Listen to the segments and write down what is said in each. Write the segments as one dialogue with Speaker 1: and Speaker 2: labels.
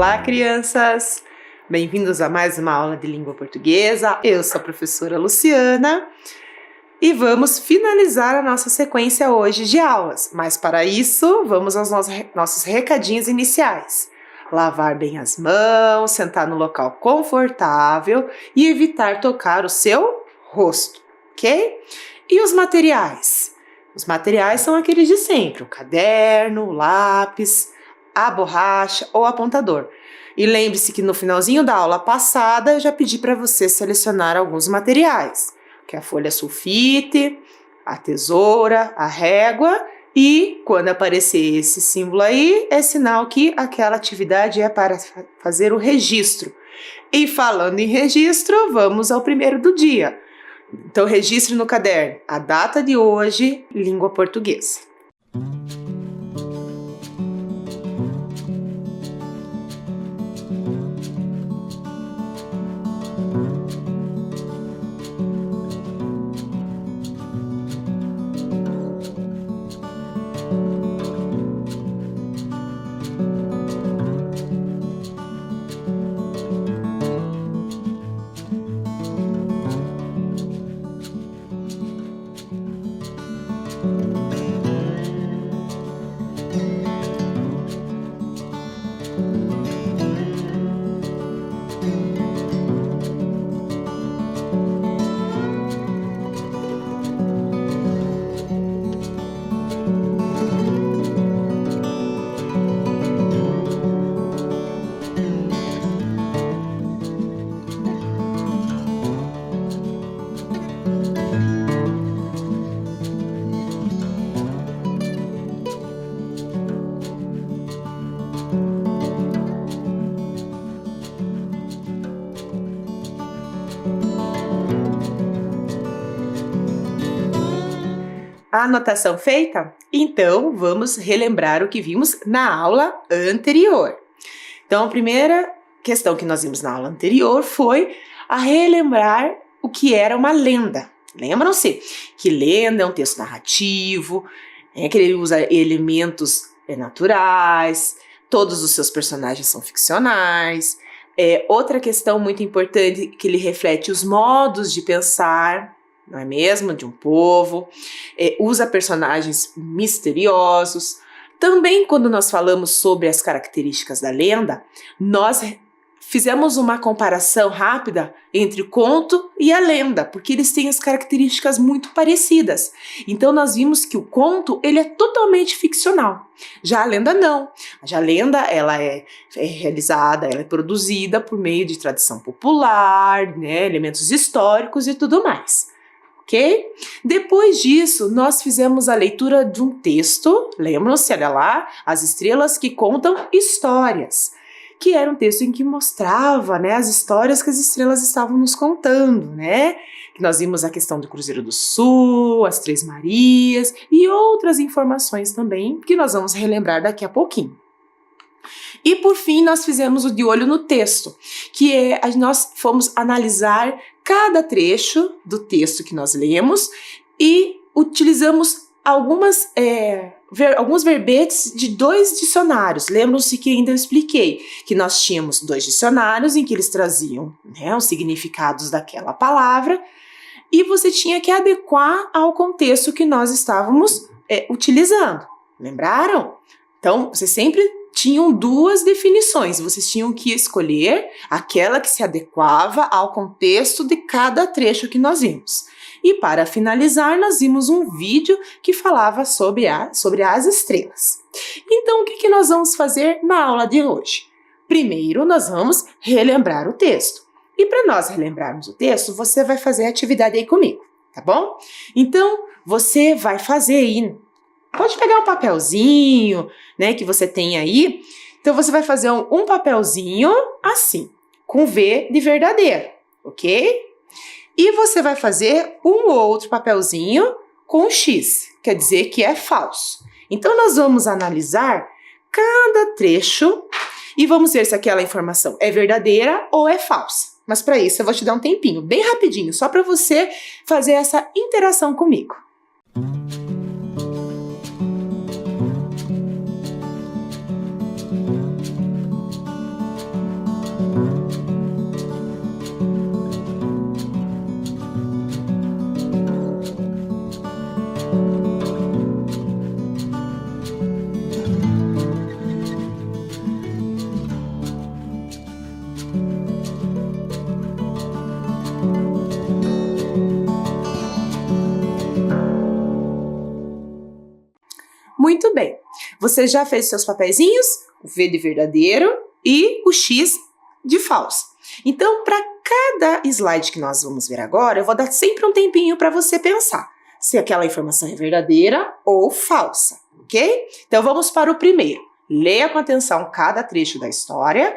Speaker 1: Olá, crianças! Bem-vindos a mais uma aula de língua portuguesa. Eu sou a professora Luciana e vamos finalizar a nossa sequência hoje de aulas. Mas para isso, vamos aos nossos recadinhos iniciais. Lavar bem as mãos, sentar no local confortável e evitar tocar o seu rosto, ok? E os materiais? Os materiais são aqueles de sempre, o caderno, o lápis, a borracha ou apontador. E lembre-se que no finalzinho da aula passada eu já pedi para você selecionar alguns materiais, que é a folha sulfite, a tesoura, a régua e quando aparecer esse símbolo aí, é sinal que aquela atividade é para fazer o registro. E falando em registro, vamos ao primeiro do dia. Então registre no caderno a data de hoje, língua portuguesa. A anotação feita? Então, vamos relembrar o que vimos na aula anterior. Então, a primeira questão que nós vimos na aula anterior foi a relembrar o que era uma lenda. Lembram-se que lenda é um texto narrativo, que ele usa elementos naturais, todos os seus personagens são ficcionais. Outra questão muito importante que ele reflete os modos de pensar, não é mesmo? De um povo, usa personagens misteriosos. Também, quando nós falamos sobre as características da lenda, nós fizemos uma comparação rápida entre o conto e a lenda, porque eles têm as características muito parecidas. Então, nós vimos que o conto ele é totalmente ficcional. Já a lenda não. Já a lenda ela é realizada, ela é produzida por meio de tradição popular, né, elementos históricos e tudo mais. Ok? Depois disso, nós fizemos a leitura de um texto, lembram-se, olha lá, As Estrelas que Contam Histórias, que era um texto em que mostrava, né, as histórias que as estrelas estavam nos contando, né? Que nós vimos a questão do Cruzeiro do Sul, as Três Marias e outras informações também que nós vamos relembrar daqui a pouquinho. E por fim, nós fizemos o de olho no texto, que nós fomos analisar cada trecho do texto que nós lemos e utilizamos alguns verbetes de 2 dicionários. Lembram-se que ainda eu expliquei que nós tínhamos 2 dicionários em que eles traziam, né, os significados daquela palavra e você tinha que adequar ao contexto que nós estávamos utilizando. Lembraram? Então, você sempre tinham 2 definições, vocês tinham que escolher aquela que se adequava ao contexto de cada trecho que nós vimos. E para finalizar, nós vimos um vídeo que falava sobre as estrelas. Então, o que nós vamos fazer na aula de hoje? Primeiro, nós vamos relembrar o texto. E para nós relembrarmos o texto, você vai fazer a atividade aí comigo, tá bom? Então, você vai fazer aí. Pode pegar um papelzinho, né, que você tem aí. Então, você vai fazer um papelzinho assim, com V de verdadeiro, ok? E você vai fazer um outro papelzinho com X, quer dizer que é falso. Então, nós vamos analisar cada trecho e vamos ver se aquela informação é verdadeira ou é falsa. Mas para isso, eu vou te dar um tempinho, bem rapidinho, só para você fazer essa interação comigo. Muito bem. Você já fez seus papeizinhos? O V de verdadeiro e o X de falso. Então, para cada slide que nós vamos ver agora, eu vou dar sempre um tempinho para você pensar se aquela informação é verdadeira ou falsa, ok? Então, vamos para o primeiro. Leia com atenção cada trecho da história,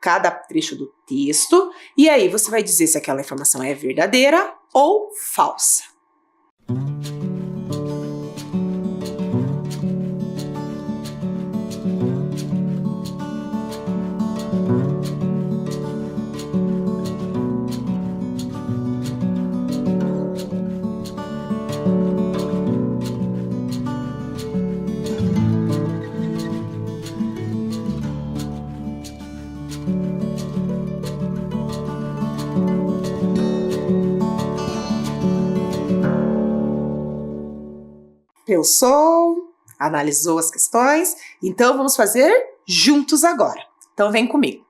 Speaker 1: cada trecho do texto, e aí você vai dizer se aquela informação é verdadeira ou falsa. Pensou, analisou as questões, então vamos fazer juntos agora. Então vem comigo.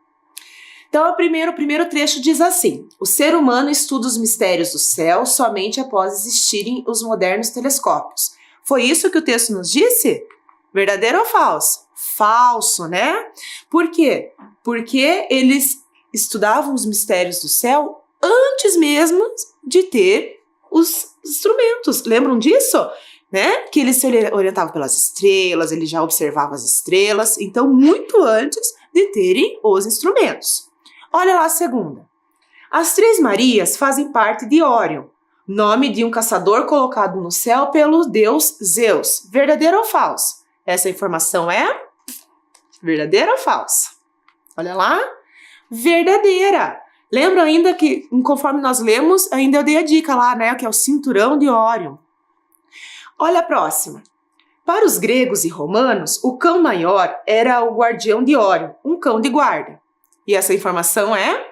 Speaker 1: Então o primeiro trecho diz assim: o ser humano estuda os mistérios do céu somente após existirem os modernos telescópios. Foi isso que o texto nos disse? Verdadeiro ou falso? Falso, né? Por quê? Porque eles estudavam os mistérios do céu antes mesmo de ter os instrumentos. Lembram disso? Né? Que ele se orientava pelas estrelas, ele já observava as estrelas, então muito antes de terem os instrumentos. Olha lá a segunda. As Três Marias fazem parte de Órion, nome de um caçador colocado no céu pelo deus Zeus. Verdadeiro ou falso? Essa informação é verdadeira ou falsa? Olha lá. Verdadeira. Lembra ainda que, conforme nós lemos, ainda eu dei a dica lá, né? Que é o cinturão de Órion. Olha a próxima. Para os gregos e romanos, o cão maior era o guardião de Órion, um cão de guarda. E essa informação é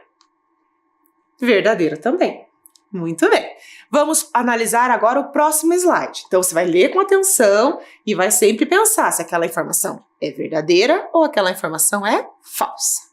Speaker 1: verdadeira também. Muito bem. Vamos analisar agora o próximo slide. Então, você vai ler com atenção e vai sempre pensar se aquela informação é verdadeira ou aquela informação é falsa.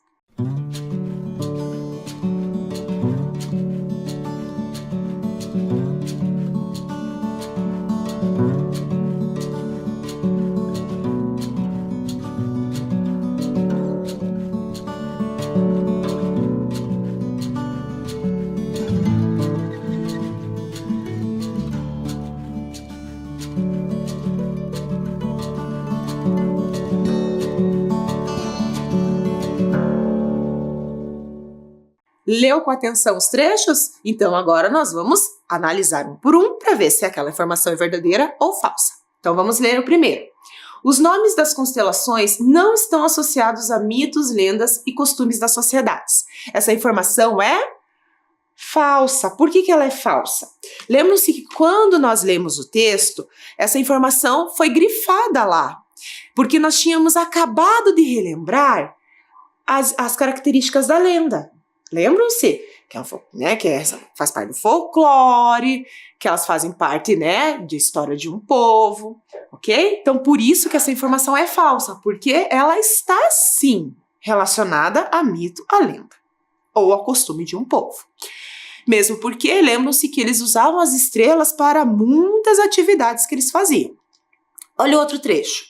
Speaker 1: Leu com atenção os trechos? Então agora nós vamos analisar um por um para ver se aquela informação é verdadeira ou falsa. Então vamos ler o primeiro. Os nomes das constelações não estão associados a mitos, lendas e costumes das sociedades. Essa informação é falsa. Por que ela é falsa? Lembram-se que quando nós lemos o texto, essa informação foi grifada lá, porque nós tínhamos acabado de relembrar as características da lenda. Lembram-se que essa faz parte do folclore, que elas fazem parte, né, de história de um povo, ok? Então, por isso que essa informação é falsa, porque ela está, sim, relacionada a mito, a lenda, ou ao costume de um povo. Mesmo porque, lembram-se que eles usavam as estrelas para muitas atividades que eles faziam. Olha outro trecho.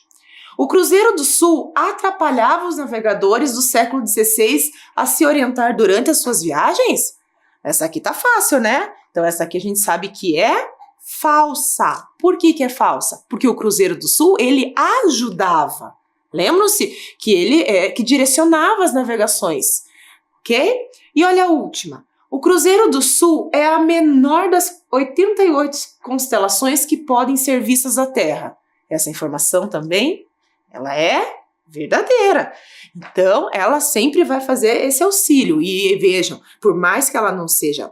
Speaker 1: O Cruzeiro do Sul atrapalhava os navegadores do século XVI a se orientar durante as suas viagens? Essa aqui tá fácil, né? Então essa aqui a gente sabe que é falsa. Por que é falsa? Porque o Cruzeiro do Sul, ele ajudava. Lembram-se que ele que direcionava as navegações, ok? E olha a última. O Cruzeiro do Sul é a menor das 88 constelações que podem ser vistas da Terra. Essa informação também ela é verdadeira. Então, ela sempre vai fazer esse auxílio. E vejam, por mais que ela não seja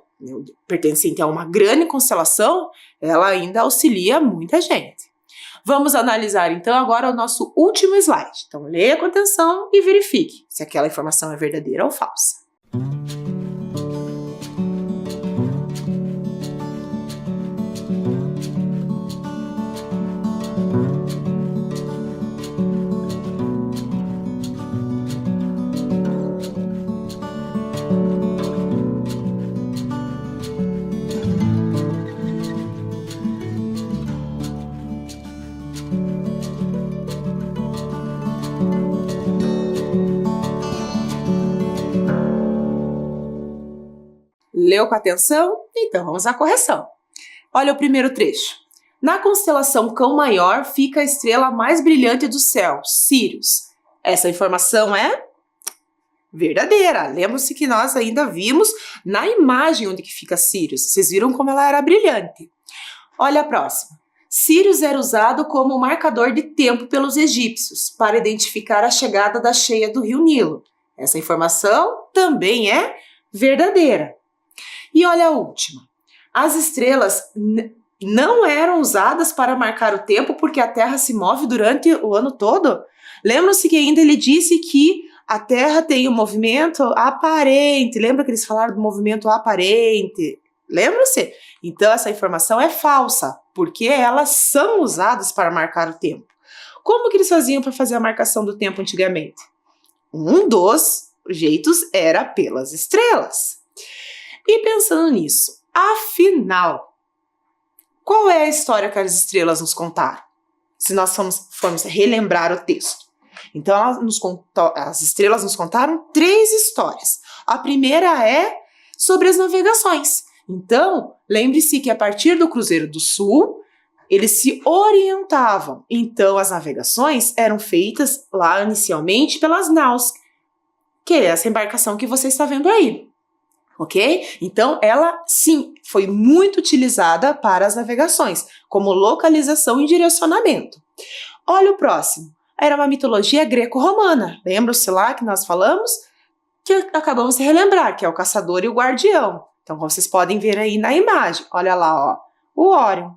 Speaker 1: pertencente a uma grande constelação, ela ainda auxilia muita gente. Vamos analisar, então, agora o nosso último slide. Então, leia com atenção e verifique se aquela informação é verdadeira ou falsa. Leu com atenção? Então vamos à correção. Olha o primeiro trecho. Na constelação Cão Maior fica a estrela mais brilhante do céu, Sírius. Essa informação é verdadeira. Lembra-se que nós ainda vimos na imagem onde que fica Sírius. Vocês viram como ela era brilhante. Olha a próxima. Sírius era usado como marcador de tempo pelos egípcios para identificar a chegada da cheia do rio Nilo. Essa informação também é verdadeira. E olha a última. As estrelas não eram usadas para marcar o tempo porque a Terra se move durante o ano todo? Lembram-se que ainda ele disse que a Terra tem um movimento aparente. Lembra que eles falaram do movimento aparente? Lembram-se? Então essa informação é falsa, porque elas são usadas para marcar o tempo. Como que eles faziam para fazer a marcação do tempo antigamente? Um dos jeitos era pelas estrelas. E pensando nisso, afinal, qual é a história que as estrelas nos contaram? Se nós formos relembrar o texto. Então, as estrelas nos contaram 3 histórias. A primeira é sobre as navegações. Então, lembre-se que a partir do Cruzeiro do Sul, eles se orientavam. Então, as navegações eram feitas lá inicialmente pelas naus, que é essa embarcação que você está vendo aí. Ok? Então, ela, sim, foi muito utilizada para as navegações, como localização e direcionamento. Olha o próximo. Era uma mitologia greco-romana. Lembram-se lá que nós falamos? Que acabamos de relembrar, que é o caçador e o guardião. Então, como vocês podem ver aí na imagem, olha lá, ó, o Órion.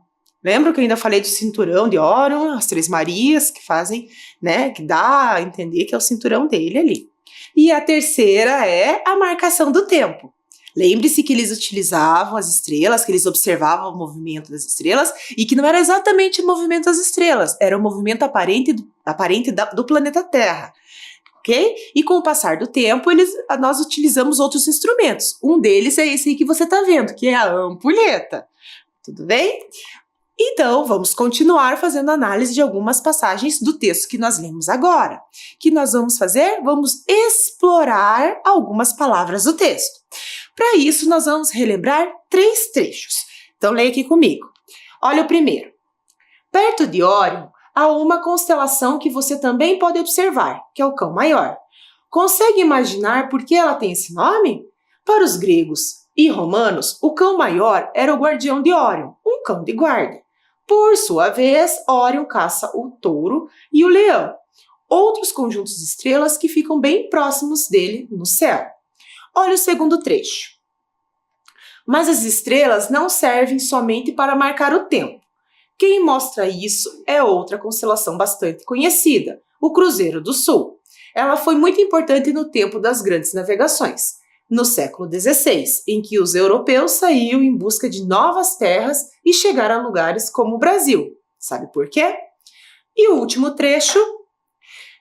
Speaker 1: Lembra que eu ainda falei do cinturão de Órion, as 3 Marias que fazem, né, que dá a entender que é o cinturão dele ali. E a terceira é a marcação do tempo. Lembre-se que eles utilizavam as estrelas, que eles observavam o movimento das estrelas e que não era exatamente o movimento das estrelas, era o movimento aparente do planeta Terra. Ok? E com o passar do tempo, nós utilizamos outros instrumentos. Um deles é esse aí que você está vendo, que é a ampulheta. Tudo bem? Então, vamos continuar fazendo análise de algumas passagens do texto que nós lemos agora. O que nós vamos fazer? Vamos explorar algumas palavras do texto. Para isso, nós vamos relembrar 3 trechos. Então, leia aqui comigo. Olha o primeiro. Perto de Órion, há uma constelação que você também pode observar, que é o Cão Maior. Consegue imaginar por que ela tem esse nome? Para os gregos e romanos, o Cão Maior era o guardião de Órion, um cão de guarda. Por sua vez, Órion caça o touro e o leão, outros conjuntos de estrelas que ficam bem próximos dele no céu. Olha o segundo trecho. Mas as estrelas não servem somente para marcar o tempo. Quem mostra isso é outra constelação bastante conhecida, o Cruzeiro do Sul. Ela foi muito importante no tempo das grandes navegações, no século XVI, em que os europeus saíam em busca de novas terras e chegaram a lugares como o Brasil. Sabe por quê? E o último trecho,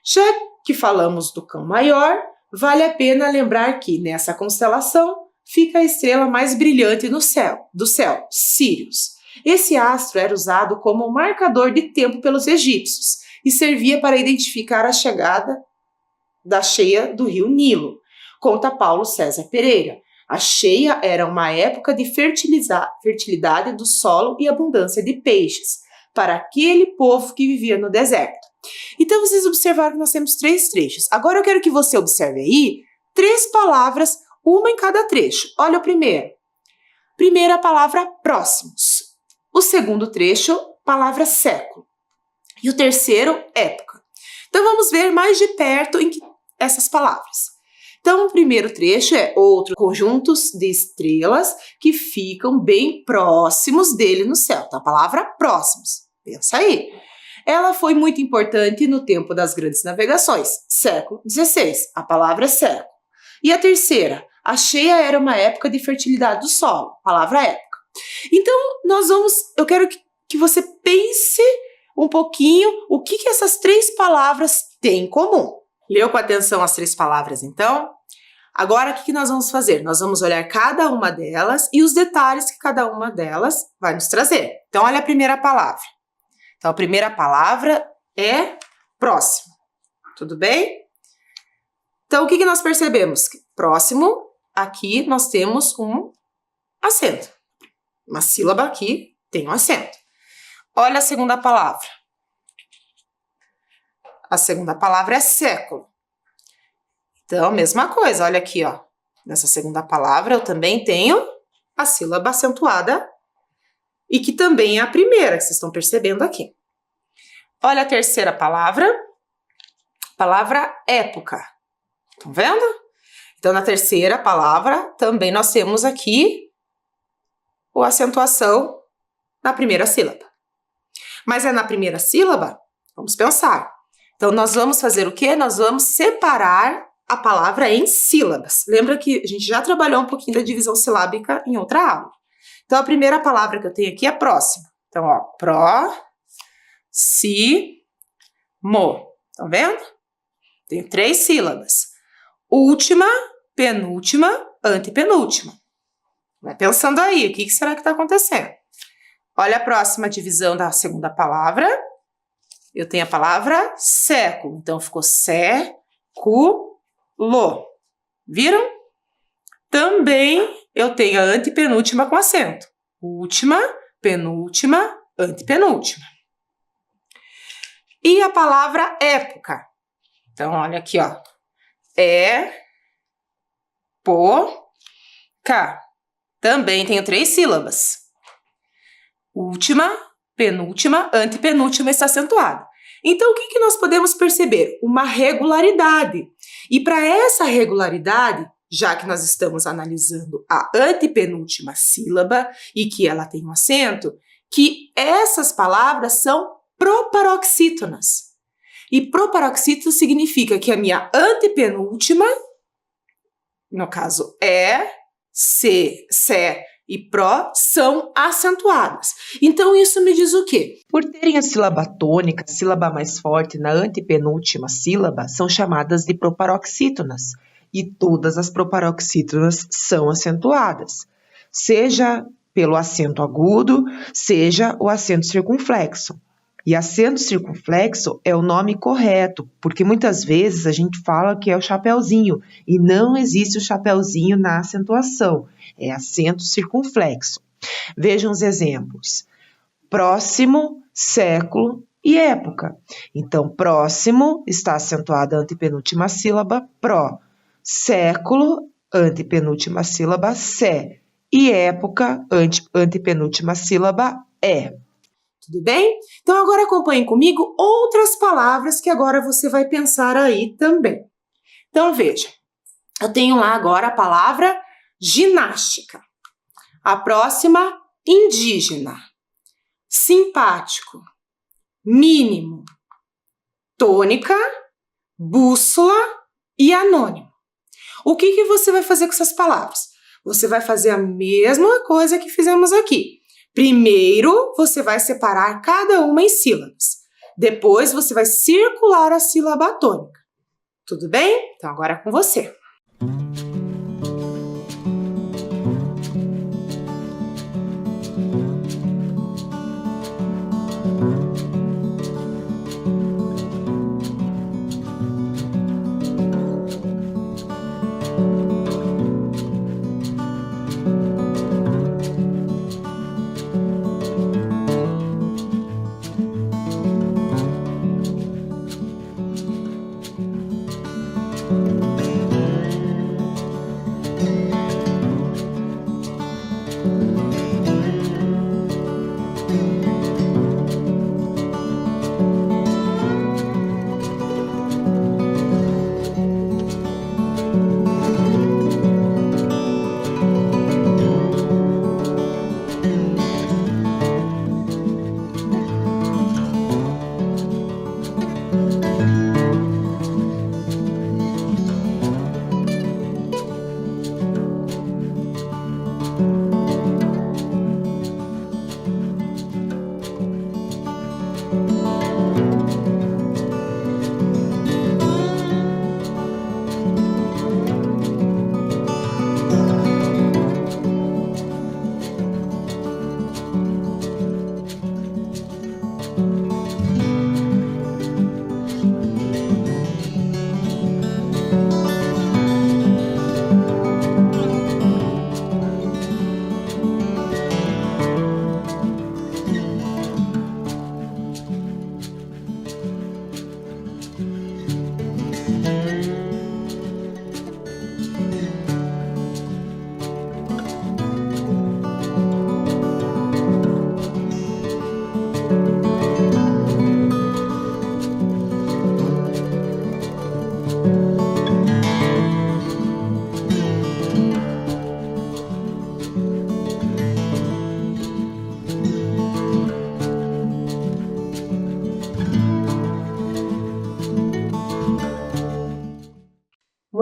Speaker 1: já que falamos do Cão Maior, vale a pena lembrar que nessa constelação fica a estrela mais brilhante do céu, Sírius. Esse astro era usado como marcador de tempo pelos egípcios e servia para identificar a chegada da cheia do rio Nilo. Conta Paulo César Pereira. A cheia era uma época de fertilidade do solo e abundância de peixes para aquele povo que vivia no deserto. Então, vocês observaram que nós temos 3 trechos. Agora eu quero que você observe aí 3 palavras, uma em cada trecho. Olha o primeiro. Primeira palavra, próximos. O segundo trecho, palavra século. E o terceiro, época. Então, vamos ver mais de perto essas palavras. Então, o primeiro trecho é outros conjuntos de estrelas que ficam bem próximos dele no céu. Então, a palavra próximos. Pensa aí. Ela foi muito importante no tempo das grandes navegações, século XVI. A palavra é século. E a terceira, a cheia era uma época de fertilidade do solo. Palavra época. Então, eu quero que você pense um pouquinho o que essas 3 palavras têm em comum. Leu com atenção as 3 palavras, então? Agora, o que nós vamos fazer? Nós vamos olhar cada uma delas e os detalhes que cada uma delas vai nos trazer. Então, olha a primeira palavra. Então, a primeira palavra é próximo. Tudo bem? Então, o que nós percebemos? Próximo, aqui nós temos um acento. Uma sílaba aqui tem um acento. Olha a segunda palavra. A segunda palavra é século. Então, mesma coisa, olha aqui, ó. Nessa segunda palavra eu também tenho a sílaba acentuada e que também é a primeira, que vocês estão percebendo aqui. Olha a terceira palavra época. Estão vendo? Então, na terceira palavra também nós temos aqui a acentuação na primeira sílaba. Mas é na primeira sílaba? Vamos pensar. Então, nós vamos fazer o quê? Nós vamos separar a palavra em sílabas. Lembra que a gente já trabalhou um pouquinho da divisão silábica em outra aula. Então, a primeira palavra que eu tenho aqui é próxima. Então, ó, mo. Estão vendo? Tenho 3 sílabas. Última, penúltima, antepenúltima. Vai pensando aí, o que será que está acontecendo? Olha a próxima divisão da segunda palavra. Eu tenho a palavra século. Então, ficou século. Viram? Também eu tenho a antepenúltima com acento. Última, penúltima, antepenúltima. E a palavra época. Então, olha aqui, ó. Época. Também tenho 3 sílabas. Última, penúltima, antepenúltima está acentuada. Então, o que nós podemos perceber? Uma regularidade. E para essa regularidade, já que nós estamos analisando a antepenúltima sílaba e que ela tem um acento, que essas palavras são proparoxítonas. E proparoxítono significa que a minha antepenúltima, no caso se e pró, são acentuadas. Então, isso me diz o quê?
Speaker 2: Por terem a sílaba tônica, a sílaba mais forte na antepenúltima sílaba, são chamadas de proparoxítonas. E todas as proparoxítonas são acentuadas, seja pelo acento agudo, seja o acento circunflexo. E acento circunflexo é o nome correto, porque muitas vezes a gente fala que é o chapeuzinho, e não existe o chapeuzinho na acentuação, é acento circunflexo. Vejam os exemplos: próximo, século e época. Então, próximo está acentuada a antepenúltima sílaba, pró. Século, antepenúltima sílaba, sé. E época, antepenúltima sílaba, é.
Speaker 1: Tudo bem? Então, agora acompanhem comigo outras palavras que agora você vai pensar aí também. Então, veja. Eu tenho lá agora a palavra ginástica. A próxima, indígena. Simpático. Mínimo. Tônica. Bússola e anônimo. O que você vai fazer com essas palavras? Você vai fazer a mesma coisa que fizemos aqui. Primeiro, você vai separar cada uma em sílabas. Depois, você vai circular a sílaba tônica. Tudo bem? Então, agora é com você.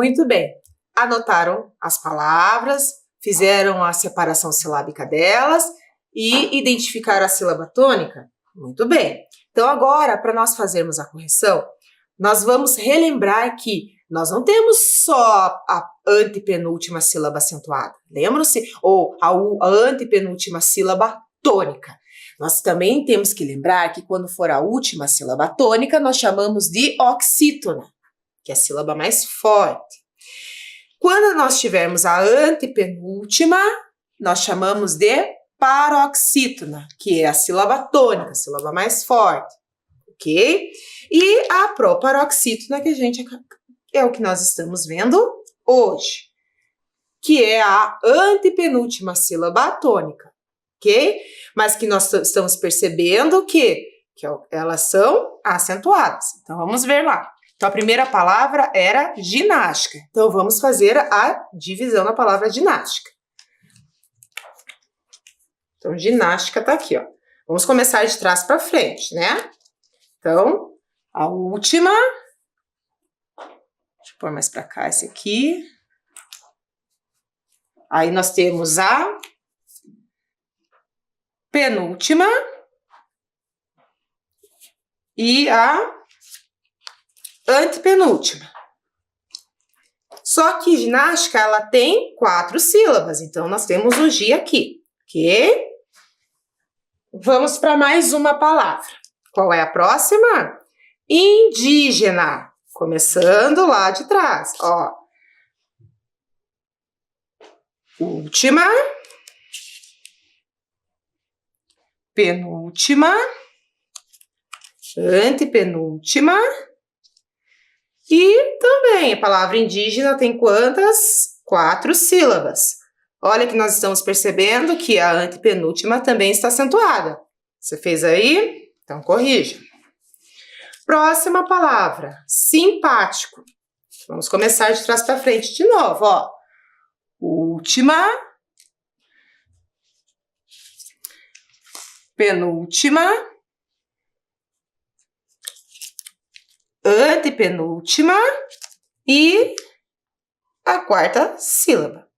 Speaker 1: Muito bem. Anotaram as palavras, fizeram a separação silábica delas e identificaram a sílaba tônica? Muito bem. Então, agora, para nós fazermos a correção, nós vamos relembrar que nós não temos só a antepenúltima sílaba acentuada, lembram-se? Ou a antepenúltima sílaba tônica. Nós também temos que lembrar que quando for a última sílaba tônica, nós chamamos de oxítona, que é a sílaba mais forte. Quando nós tivermos a antepenúltima, nós chamamos de paroxítona, que é a sílaba tônica, a sílaba mais forte, ok? E a proparoxítona, que a gente é o que nós estamos vendo hoje, que é a antepenúltima sílaba tônica, ok? Mas que nós estamos percebendo que elas são acentuadas. Então, vamos ver lá. Então, a primeira palavra era ginástica. Então, vamos fazer a divisão da palavra ginástica. Então, ginástica tá aqui, ó. Vamos começar de trás para frente, né? Então, a última. Deixa eu pôr mais para cá esse aqui. Aí, nós temos a penúltima e a antepenúltima. Só que ginástica, ela tem 4 sílabas, então nós temos o G aqui, ok? Vamos para mais uma palavra. Qual é a próxima? Indígena. Começando lá de trás, ó. Última. Penúltima. Antepenúltima. E também a palavra indígena tem quantas? 4 sílabas. Olha que nós estamos percebendo que a antepenúltima também está acentuada. Você fez aí? Então, corrija. Próxima palavra, simpático. Vamos começar de trás para frente de novo, ó. Última. Penúltima. Antepenúltima e a 4ª sílaba,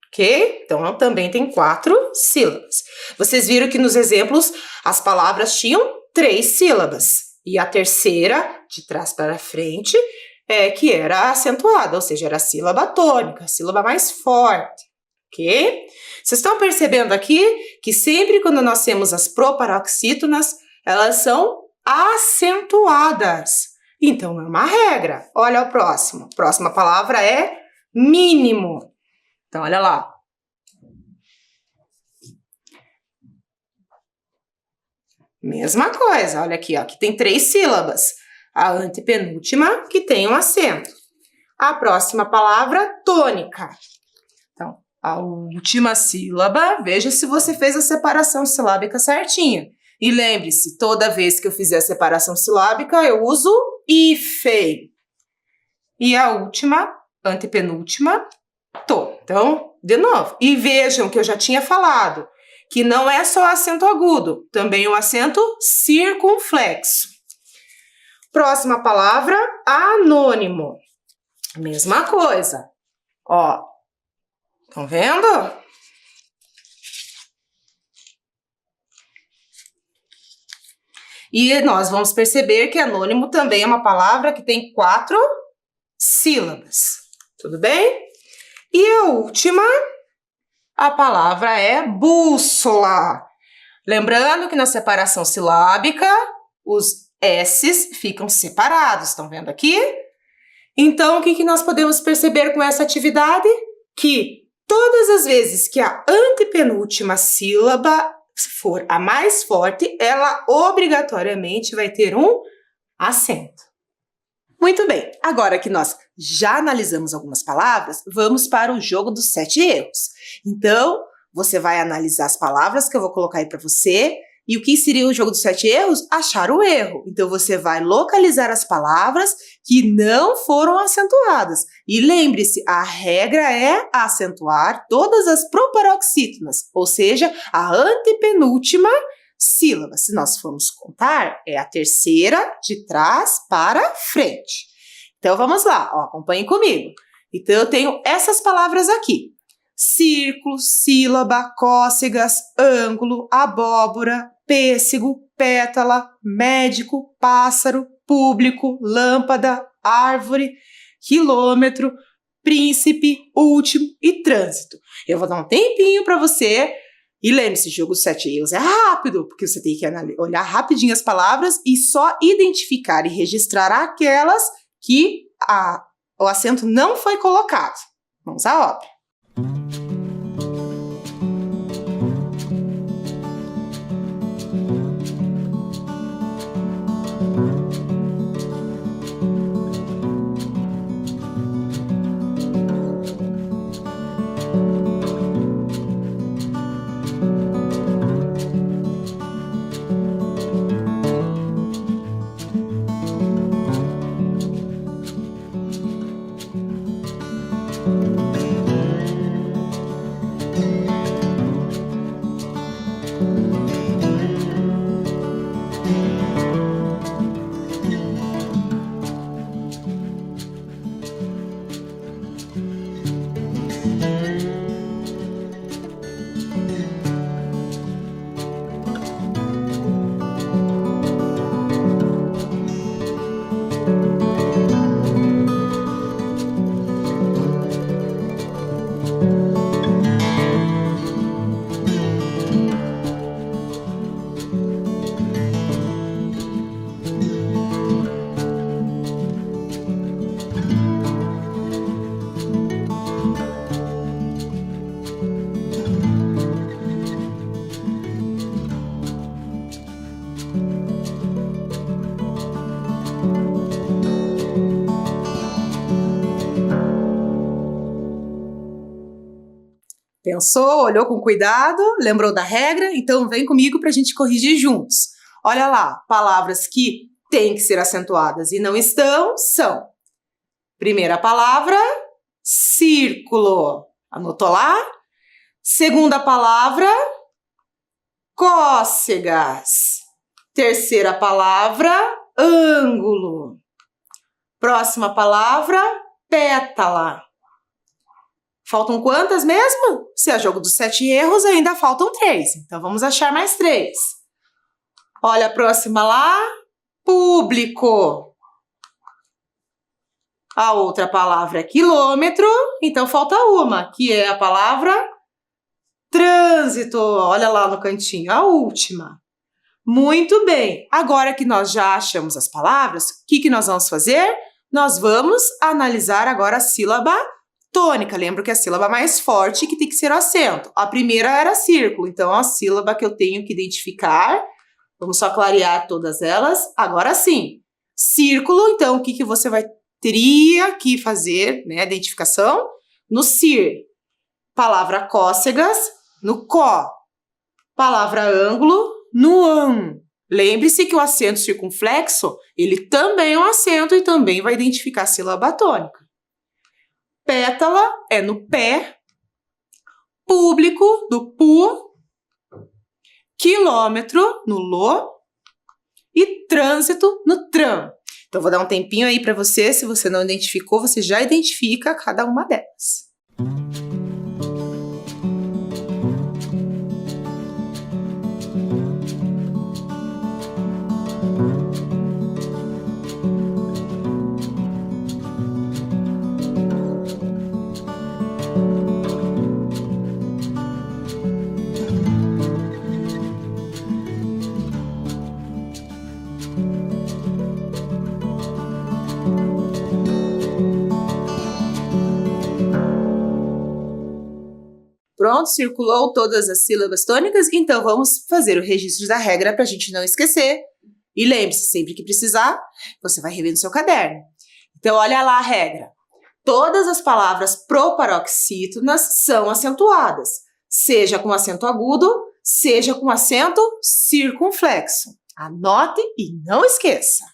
Speaker 1: ok? Então, também tem 4 sílabas. Vocês viram que nos exemplos as palavras tinham 3 sílabas e a 3ª, de trás para frente, que era acentuada, ou seja, era a sílaba tônica, a sílaba mais forte, ok? Vocês estão percebendo aqui que sempre quando nós temos as proparoxítonas, elas são acentuadas. Então, é uma regra. Olha o próximo. A próxima palavra é mínimo. Então, olha lá. Mesma coisa. Olha aqui, ó. Aqui tem 3 sílabas. A antepenúltima, que tem um acento. A próxima palavra, tônica. Então, a última sílaba, veja se você fez a separação silábica certinha. E lembre-se, toda vez que eu fizer a separação silábica, eu uso hífen. E a última, antepenúltima, tô. Então, de novo. E vejam que eu já tinha falado que não é só acento agudo, também o acento circunflexo. Próxima palavra, anônimo. Mesma coisa. Ó, estão vendo? E nós vamos perceber que anônimo também é uma palavra que tem 4 sílabas. Tudo bem? E a última, a palavra é bússola. Lembrando que na separação silábica, os S's ficam separados. Estão vendo aqui? Então, o que nós podemos perceber com essa atividade? Que todas as vezes que a antepenúltima sílaba for a mais forte, ela obrigatoriamente vai ter um acento. Muito bem, agora que nós já analisamos algumas palavras, vamos para o jogo dos 7 erros. Então, você vai analisar as palavras que eu vou colocar aí para você, e o que seria o jogo dos 7 erros? Achar o erro. Então, você vai localizar as palavras que não foram acentuadas. E lembre-se, a regra é acentuar todas as proparoxítonas, ou seja, a antepenúltima sílaba. Se nós formos contar, é a 3ª de trás para frente. Então, vamos lá, ó, acompanhem comigo. Então, eu tenho essas palavras aqui. Círculo, sílaba, cócegas, ângulo, abóbora, pêssego, pétala, médico, pássaro, público, lâmpada, árvore, quilômetro, príncipe, último e trânsito. Eu vou dar um tempinho para você. E lembre-se, jogo dos 7 erros é rápido, porque você tem que olhar rapidinho as palavras e só identificar e registrar aquelas que o acento não foi colocado. Vamos à obra. Pensou, olhou com cuidado, lembrou da regra? Então vem comigo para a gente corrigir juntos. Olha lá, palavras que têm que ser acentuadas e não estão são. Primeira palavra, círculo. Anotou lá? Segunda palavra, cócegas. Terceira palavra, ângulo. Próxima palavra, pétala. Faltam quantas mesmo? Se é jogo dos 7 erros, ainda faltam 3. Então, vamos achar mais 3. Olha a próxima lá. Público. A outra palavra é quilômetro. Então, falta uma, que é a palavra trânsito. Olha lá no cantinho, a última. Muito bem. Agora que nós já achamos as palavras, o que nós vamos fazer? Nós vamos analisar agora a sílaba tônica. Lembra que é a sílaba mais forte que tem que ser o acento. A primeira era círculo, então a sílaba que eu tenho que identificar. Vamos só clarear todas elas. Agora sim, círculo, então o que você teria que fazer, né? A identificação no cir. Palavra cócegas, no có. Palavra ângulo, no ão. Lembre-se que o acento circunflexo, ele também é um acento e também vai identificar a sílaba tônica. Pétala é no pé, público, no pu, quilômetro, no lô e trânsito, no tram. Então, vou dar um tempinho aí para você, se você não identificou, você já identifica cada uma delas. Pronto, circulou todas as sílabas tônicas, então vamos fazer o registro da regra para a gente não esquecer. E lembre-se, sempre que precisar, você vai rever no seu caderno. Então, olha lá a regra. Todas as palavras proparoxítonas são acentuadas, seja com acento agudo, seja com acento circunflexo. Anote e não esqueça.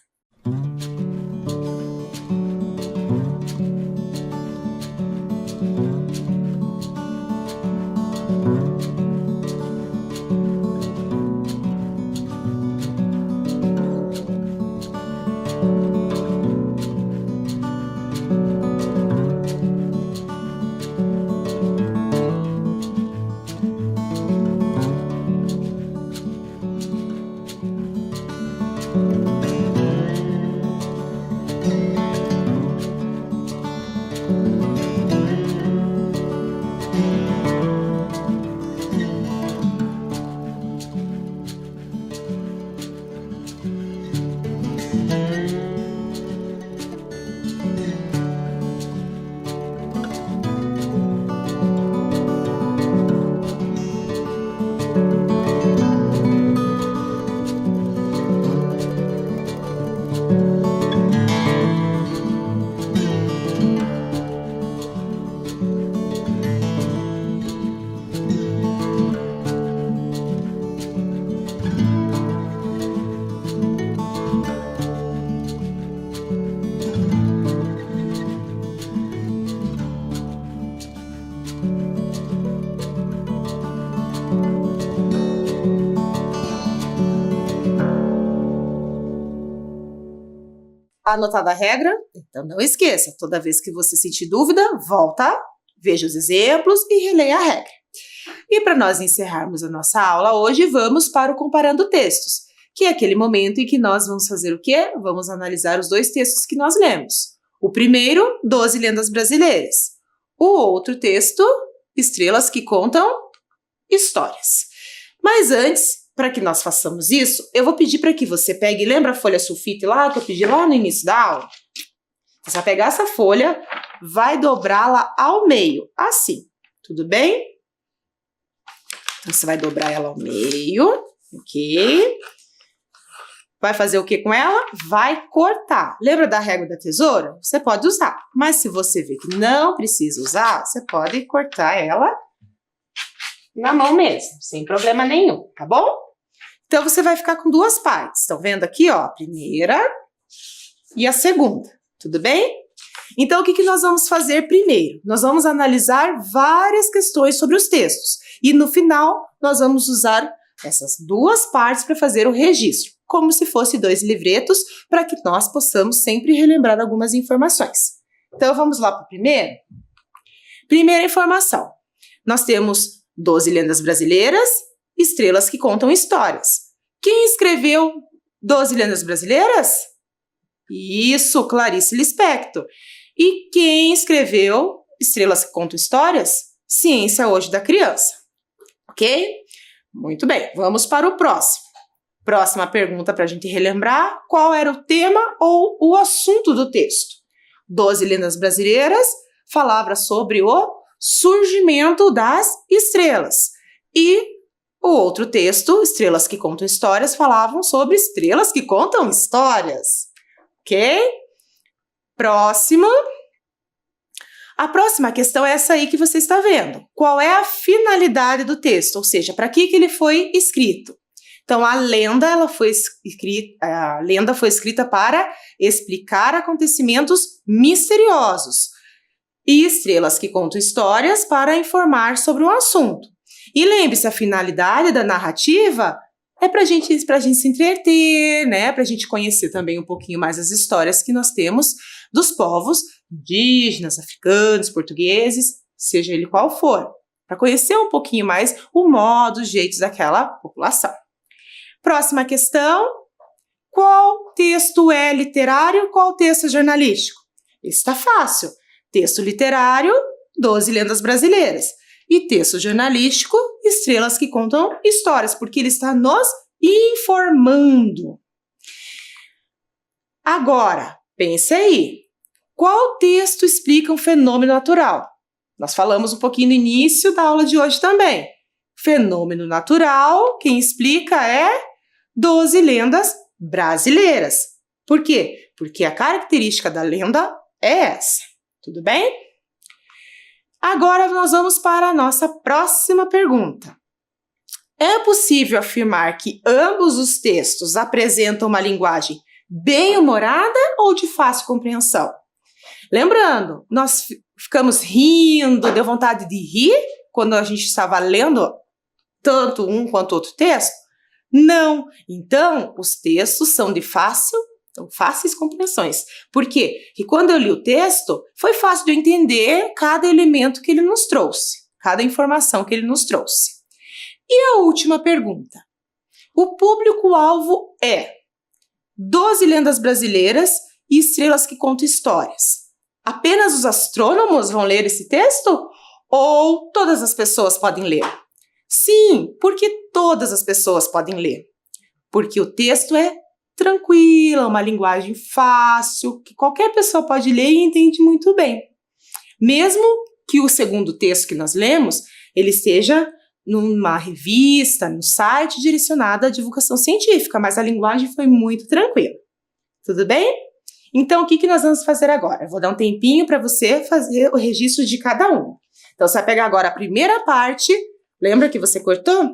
Speaker 1: Anotada a regra? Então não esqueça, toda vez que você sentir dúvida, volta, veja os exemplos e releia a regra. E para nós encerrarmos a nossa aula hoje, vamos para o Comparando Textos, que é aquele momento em que nós vamos fazer o quê? Vamos analisar os dois textos que nós lemos. O primeiro, 12 lendas brasileiras. O outro texto, Estrelas que Contam Histórias. Mas antes, para que nós façamos isso, eu vou pedir para que você pegue, lembra a folha sulfite lá que eu pedi lá no início da aula? Você vai pegar essa folha, vai dobrá-la ao meio, assim, tudo bem? Então, você vai dobrar ela ao meio, ok? Vai fazer o que com ela? Vai cortar. Lembra da régua da tesoura? Você pode usar, mas se você vê que não precisa usar, você pode cortar ela na mão mesmo, sem problema nenhum, tá bom? Então, você vai ficar com duas partes. Estão vendo aqui, ó? A primeira e a segunda. Tudo bem? Então, o que nós vamos fazer primeiro? Nós vamos analisar várias questões sobre os textos. E, no final, nós vamos usar essas duas partes para fazer o registro, como se fosse 2 livretos, para que nós possamos sempre relembrar algumas informações. Então, vamos lá para o primeiro? Primeira informação. Nós temos 12 lendas brasileiras, Estrelas que Contam Histórias. Quem escreveu 12 lendas brasileiras? Isso, Clarice Lispector. E quem escreveu Estrelas que Contam Histórias? Ciência Hoje da Criança. Ok? Muito bem, vamos para o próximo. Próxima pergunta para a gente relembrar. Qual era o tema ou o assunto do texto? 12 lendas brasileiras falava sobre o surgimento das estrelas. E o outro texto, Estrelas que Contam Histórias, falavam sobre estrelas que contam histórias. Ok? Próximo. A próxima questão é essa aí que você está vendo. Qual é a finalidade do texto? Ou seja, para que ele foi escrito? Então, a lenda foi escrita para explicar acontecimentos misteriosos. E Estrelas que Contam Histórias para informar sobre um assunto. E lembre-se, a finalidade da narrativa é para a gente se entreter, né? Para a gente conhecer também um pouquinho mais as histórias que nós temos dos povos indígenas, africanos, portugueses, seja ele qual for. Para conhecer um pouquinho mais o modo, os jeitos daquela população. Próxima questão. Qual texto é literário, qual texto é jornalístico? Esse está fácil. Texto literário, 12 lendas brasileiras. E texto jornalístico, Estrelas que Contam Histórias, porque ele está nos informando. Agora, pense aí. Qual texto explica um fenômeno natural? Nós falamos um pouquinho no início da aula de hoje também. Fenômeno natural, quem explica é 12 lendas brasileiras. Por quê? Porque a característica da lenda é essa. Tudo bem? Agora nós vamos para a nossa próxima pergunta. É possível afirmar que ambos os textos apresentam uma linguagem bem-humorada ou de fácil compreensão? Lembrando, nós ficamos rindo, deu vontade de rir quando a gente estava lendo tanto um quanto outro texto? Não. Então, os textos são fáceis compreensões. Por quê? Porque quando eu li o texto, foi fácil de eu entender cada elemento que ele nos trouxe, cada informação que ele nos trouxe. E a última pergunta. O público-alvo é 12 lendas brasileiras e Estrelas que Contam Histórias. Apenas os astrônomos vão ler esse texto? Ou todas as pessoas podem ler? Sim, porque todas as pessoas podem ler. Porque o texto é tranquilo, uma linguagem fácil, que qualquer pessoa pode ler e entende muito bem. Mesmo que o segundo texto que nós lemos, ele esteja numa revista, no site direcionado à divulgação científica, mas a linguagem foi muito tranquila. Tudo bem? Então, o que nós vamos fazer agora? Eu vou dar um tempinho para você fazer o registro de cada um. Então, você vai pegar agora a primeira parte, lembra que você cortou?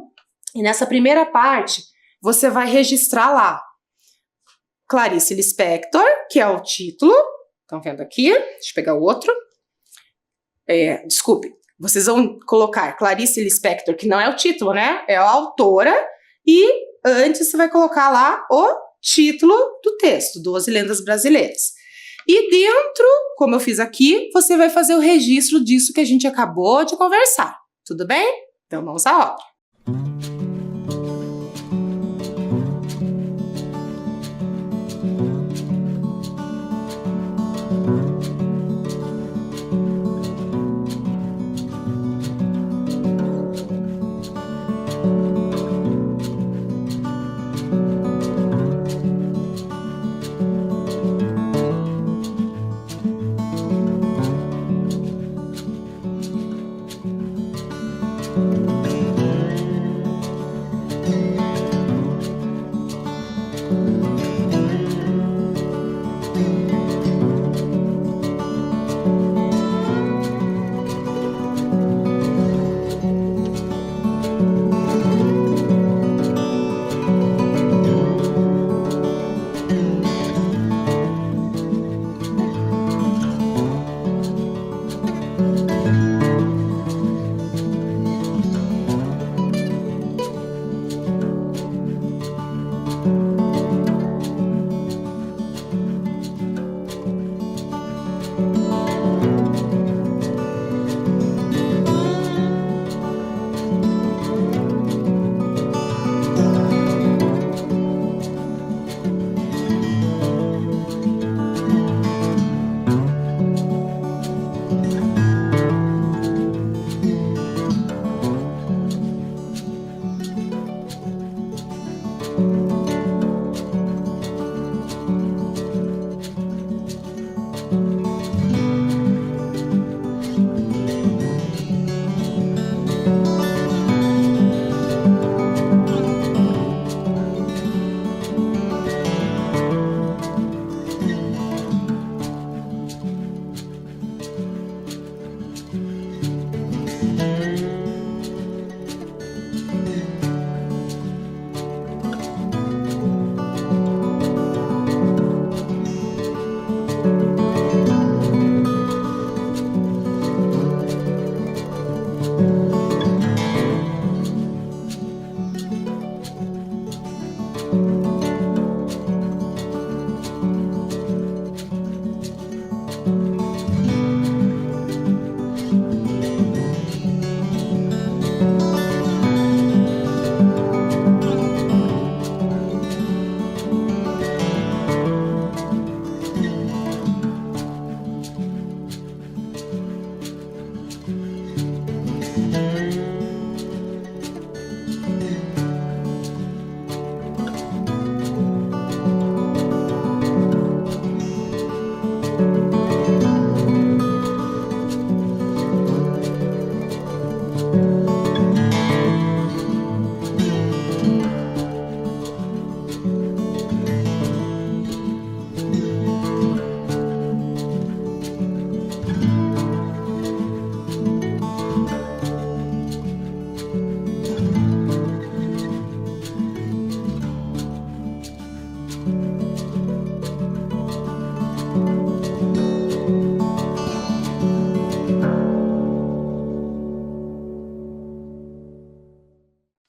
Speaker 1: E nessa primeira parte, você vai registrar lá Clarice Lispector, que é o título. Estão vendo aqui? Deixa eu pegar o outro. vocês vão colocar Clarice Lispector, que não é o título, né? É a autora, e antes você vai colocar lá o título do texto, 12 lendas brasileiras. E dentro, como eu fiz aqui, você vai fazer o registro disso que a gente acabou de conversar. Tudo bem? Então vamos à obra.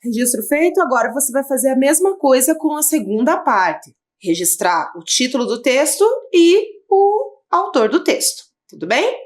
Speaker 1: Registro feito, agora você vai fazer a mesma coisa com a segunda parte. Registrar o título do texto e o autor do texto. Tudo bem?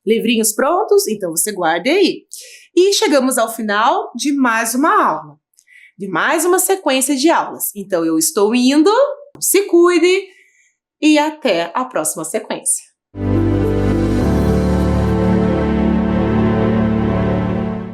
Speaker 1: Livrinhos prontos? Então você guarde aí. E chegamos ao final de mais uma aula, de mais uma sequência de aulas. Então eu estou indo, se cuide e até a próxima sequência.